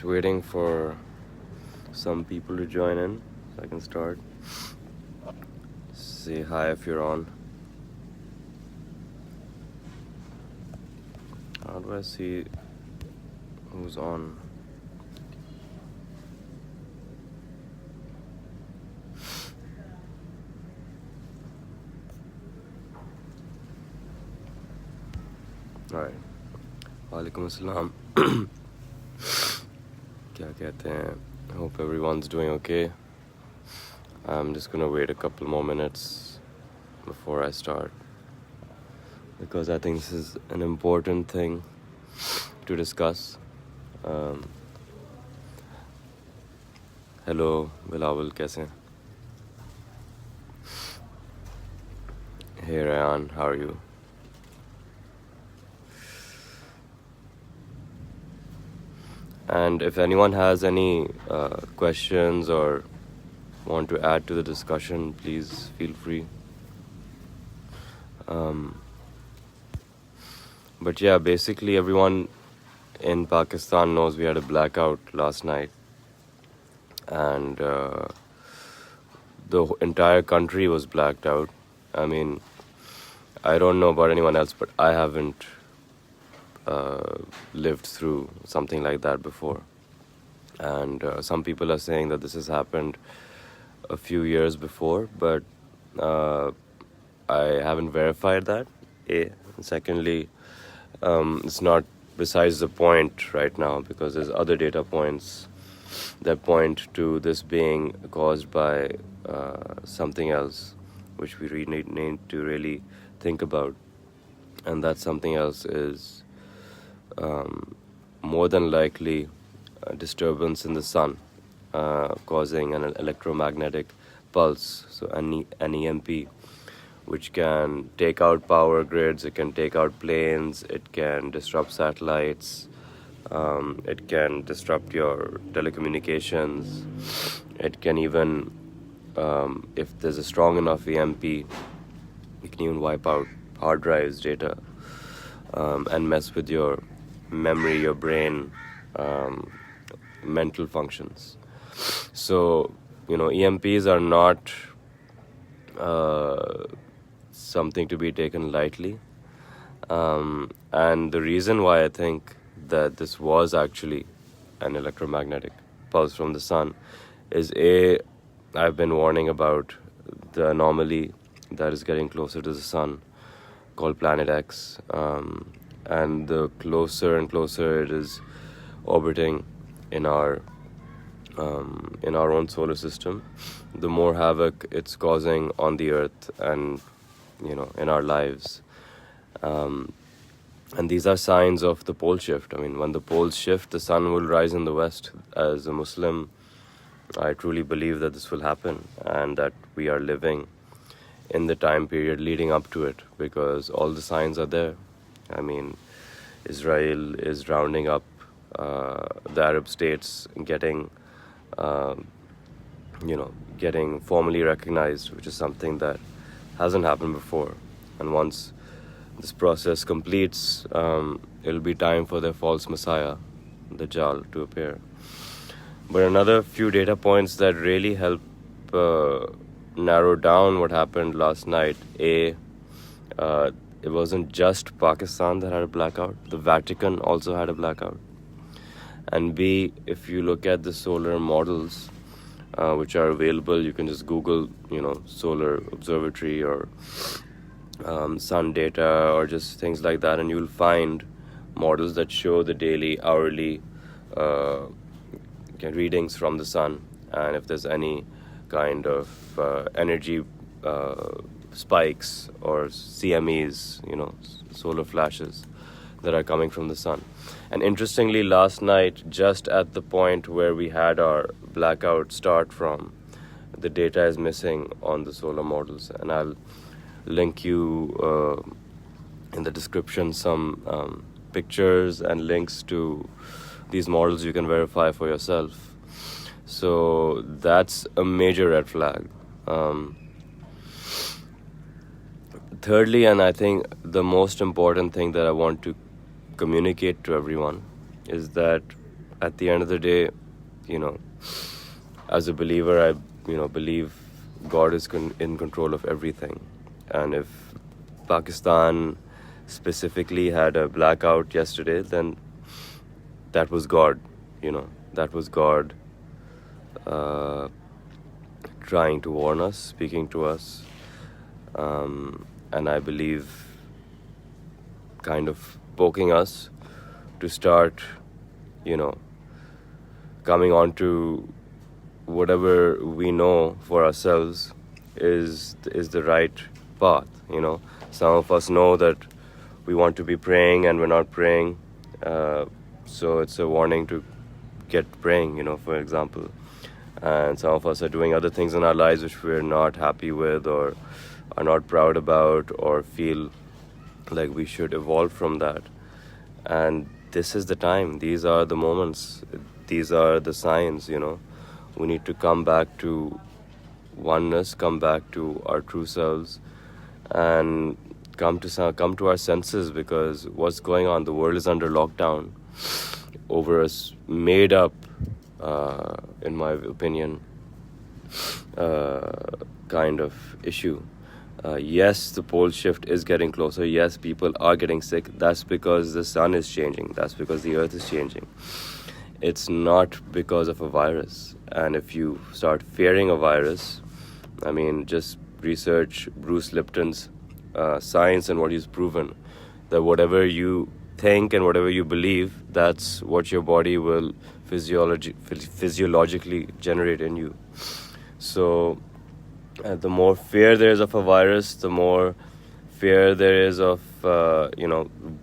waiting for some people to join in so I can start. Say hi if you're on. How do I see who's on? Alright. Walaikum assalam. क्या कहते हैं? Hope everyone's doing okay. I'm just gonna wait a couple more minutes before I start because I think this is an important thing to discuss. Hello, Bilawal, kaise hain? Hey Ryan, how are you? And if anyone has any questions or want to add to the discussion, please feel free. But yeah, basically everyone in Pakistan knows we had a blackout last night, and the entire country was blacked out. I mean, I don't know about anyone else, but I haven't lived through something like that before. And some people are saying that this has happened a few years before, but I haven't verified that. Secondly, it's not besides the point right now because there's other data points that point to this being caused by something else, which we really need to really think about. And that something else is more than likely a disturbance in the sun, causing an electromagnetic pulse, so an EMP, which can take out power grids, it can take out planes, it can disrupt satellites, it can disrupt your telecommunications, it can even, if there's a strong enough EMP, it can even wipe out hard drives, data, and mess with your memory, your brain, mental functions. So, EMPs are not something to be taken lightly. And the reason why I think that this was actually an electromagnetic pulse from the sun is I've been warning about the anomaly that is getting closer to the sun called Planet X. And the closer and closer it is orbiting in our own solar system, the more havoc it's causing on the Earth and in our lives. And these are signs of the pole shift. I mean, when the poles shift, the sun will rise in the west. As a Muslim, I truly believe that this will happen and that we are living in the time period leading up to it because all the signs are there. I mean, Israel is rounding up the Arab states, getting formally recognized, which is something that hasn't happened before. And once this process completes, it'll be time for their false messiah, Dajjal, to appear. But another few data points that really help narrow down what happened last night. It wasn't just Pakistan that had a blackout. The Vatican also had a blackout. And B, if you look at the solar models, which are available, you can just Google, solar observatory or sun data or just things like that, and you'll find models that show the daily, hourly readings from the sun, and if there's any kind of energy spikes or CMEs, solar flashes that are coming from the sun. And interestingly, last night, just at the point where we had our blackout start from, the data is missing on the solar models. And I'll link you in the description some pictures and links to these models you can verify for yourself. So that's a major red flag. Thirdly, and I think the most important thing that I want to communicate to everyone is that at the end of the day, you know, as a believer, I believe God is in control of everything. And if Pakistan specifically had a blackout yesterday, then that was God. That was God trying to warn us, speaking to us, and I believe kind of poking us to start, coming on to whatever we know for ourselves is the right path. Some of us know that we want to be praying and we're not praying, so it's a warning to get praying, for example. And some of us are doing other things in our lives which we're not happy with or are not proud about or feel like we should evolve from that. And this is the time, these are the moments, these are the signs. We need to come back to oneness, come back to our true selves, and come to our senses, because what's going on, the world is under lockdown over a made up, in my opinion, kind of issue. Yes, the pole shift is getting closer. Yes, people are getting sick. That's because the sun is changing. That's because the earth is changing. It's not because of a virus. And if you start fearing a virus, I mean, just research Bruce Lipton's science and what he's proven, that whatever you think and whatever you believe, that's what your body will physiologically generate in you. So the more fear there is of a virus, the more fear there is of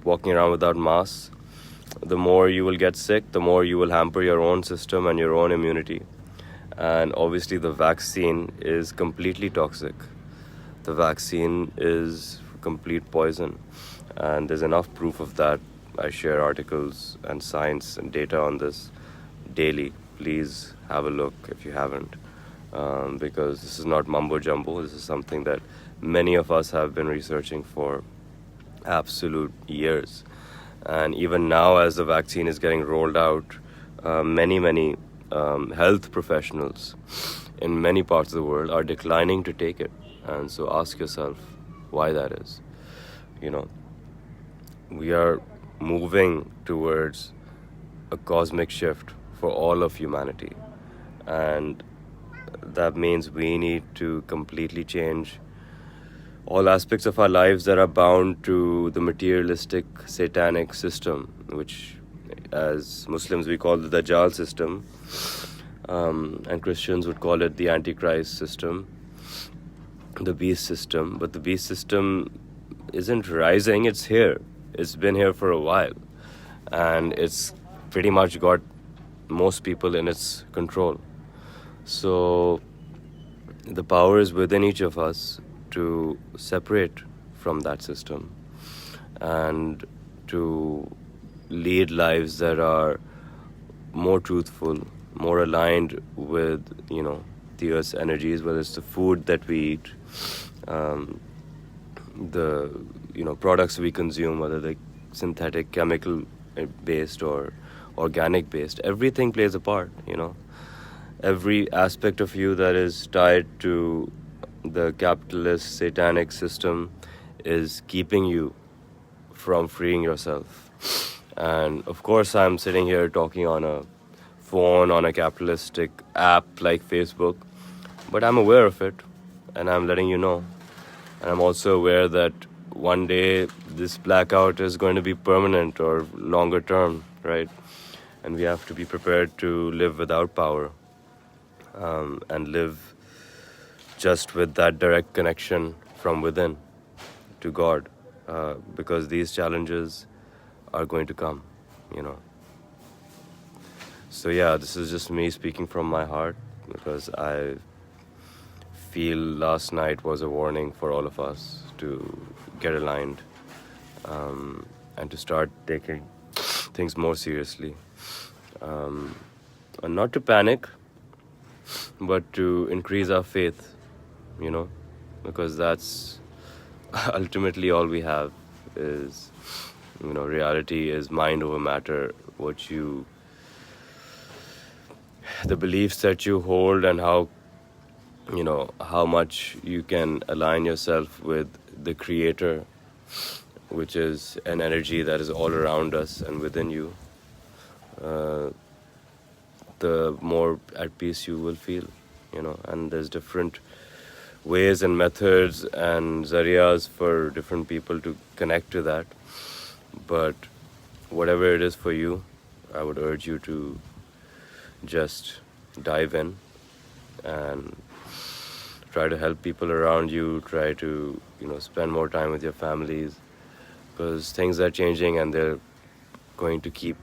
walking around without masks, the more you will get sick, the more you will hamper your own system and your own immunity. And obviously the vaccine is completely toxic. The vaccine is complete poison, and there's enough proof of that. I share articles and science and data on this daily. Please have a look if you haven't, because this is not mumbo jumbo. This is something that many of us have been researching for absolute years. And even now, as the vaccine is getting rolled out, many health professionals in many parts of the world are declining to take it. And so ask yourself why that is. We are moving towards a cosmic shift for all of humanity. And that means we need to completely change all aspects of our lives that are bound to the materialistic satanic system, which as Muslims we call the Dajjal system, and Christians would call it the Antichrist system, the beast system. But the beast system isn't rising, it's here. It's been here for a while, and it's pretty much got most people in its control. So the power is within each of us to separate from that system and to lead lives that are more truthful, more aligned with, the earth's energies, whether it's the food that we eat, the, products we consume, whether they're synthetic, chemical based or organic based. Everything plays a part, Every aspect of you that is tied to the capitalist satanic system is keeping you from freeing yourself. And of course I'm sitting here talking on a phone, on a capitalistic app like Facebook, but I'm aware of it and I'm letting you know. And I'm also aware that one day this blackout is going to be permanent or longer term, right? And we have to be prepared to live without power, and live just with that direct connection from within to God, because these challenges are going to come, So yeah, this is just me speaking from my heart, because I feel last night was a warning for all of us to get aligned, and to start taking things more seriously, and not to panic, but to increase our faith, because that's ultimately all we have is, reality is mind over matter. What you the beliefs that you hold and how much you can align yourself with the Creator, which is an energy that is all around us and within you, the more at peace you will feel, and there's different ways and methods and zariyas for different people to connect to that. But whatever it is for you, I would urge you to just dive in and try to help people around you, try to spend more time with your families, because things are changing and they're going to keep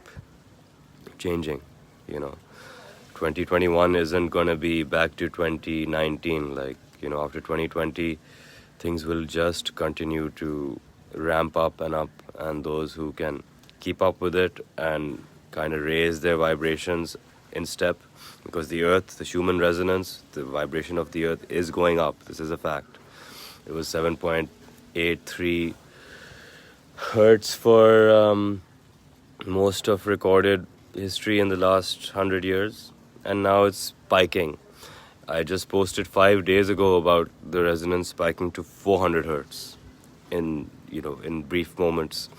changing. 2021 isn't going to be back to 2019. After 2020, things will just continue to ramp up and up, and those who can keep up with it and kind of raise their vibrations in step, because the earth, the Schumann resonance, the vibration of the earth is going up. This is a fact. It was 7.83 hertz for most of recorded history in the last 100 years, and now it's spiking. I just posted 5 days ago about the resonance spiking to 400 hertz in brief moments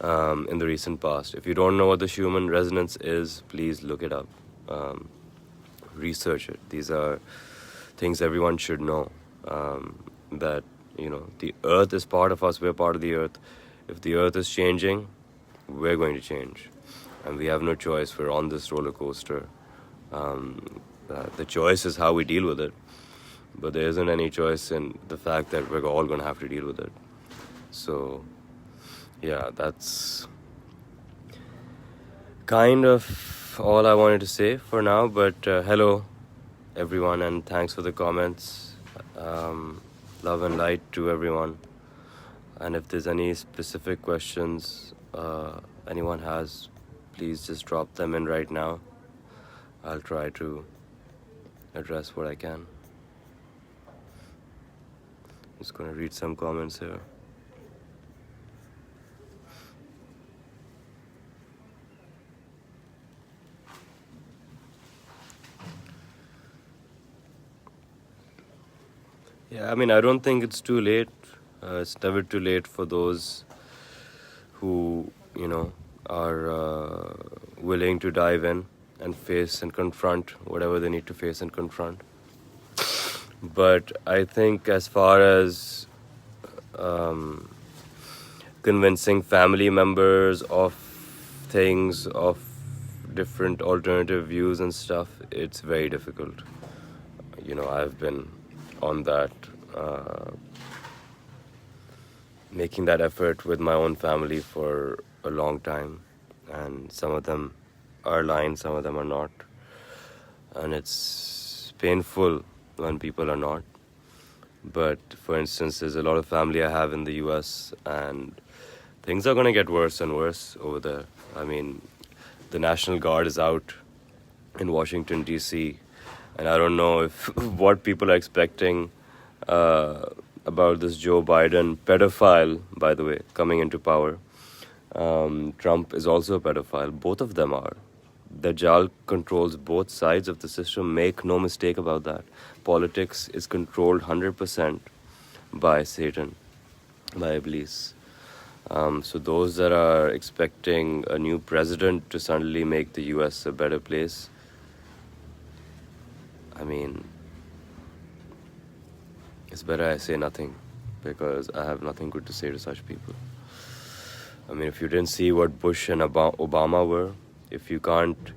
in the recent past. If you don't know what the Schumann resonance is, please look it up. Research it. These are things everyone should know. That the earth is part of us. We're part of the earth. If the earth is changing, we're going to change, and we have no choice. We're on this roller coaster. The choice is how we deal with it, but there isn't any choice in the fact that we're all going to have to deal with it. So yeah, that's kind of all I wanted to say for now. But hello everyone, and thanks for the comments. Love and light to everyone. And if there's any specific questions anyone has, please just drop them in right now. I'll try to address what I can. Just going to read some comments here. Yeah, I don't think it's too late. It's never too late for those who, are willing to dive in and face and confront whatever they need to face and confront. But I think as far as convincing family members of things, of different alternative views and stuff, it's very difficult. I've been on that, making that effort with my own family for a long time, and some of them are aligned, some of them are not, and it's painful when people are not. But for instance, there's a lot of family I have in the US, and things are going to get worse and worse over there. The National Guard is out in Washington DC, and I don't know if what people are expecting about this Joe Biden pedophile, by the way, coming into power. Trump is also a pedophile. Both of them are. Dajjal controls both sides of the system. Make no mistake about that. Politics is controlled 100% by Satan, by Iblis. So those that are expecting a new president to suddenly make the US a better place, it's better I say nothing, because I have nothing good to say to such people. If you didn't see what Bush and Obama were, if you can't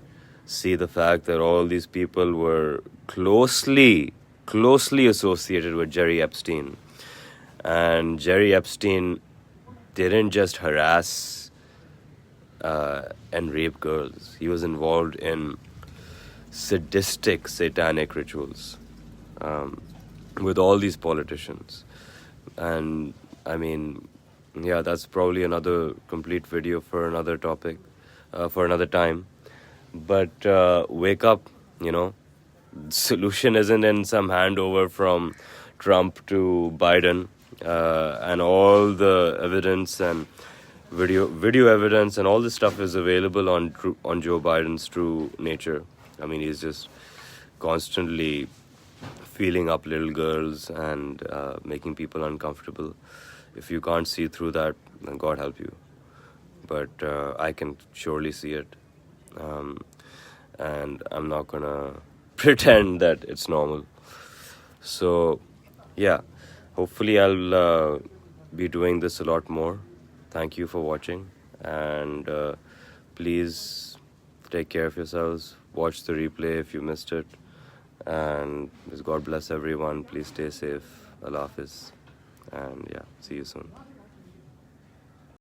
see the fact that all these people were closely associated with Jerry Epstein, and Jerry Epstein didn't just harass and rape girls. He was involved in sadistic, satanic rituals with all these politicians. And that's probably another complete video for another topic, for another time. But wake up, Solution isn't in some handover from Trump to Biden, and all the evidence and video evidence and all this stuff is available on Joe Biden's true nature. I mean, he's just constantly feeling up little girls and making people uncomfortable. If you can't see through that, then God help you. But I can surely see it. And I'm not gonna pretend that it's normal. So, yeah, hopefully I'll be doing this a lot more. Thank you for watching, and please take care of yourselves. Watch the replay if you missed it, and God bless everyone. Please stay safe. Allah Hafiz, and yeah, see you soon.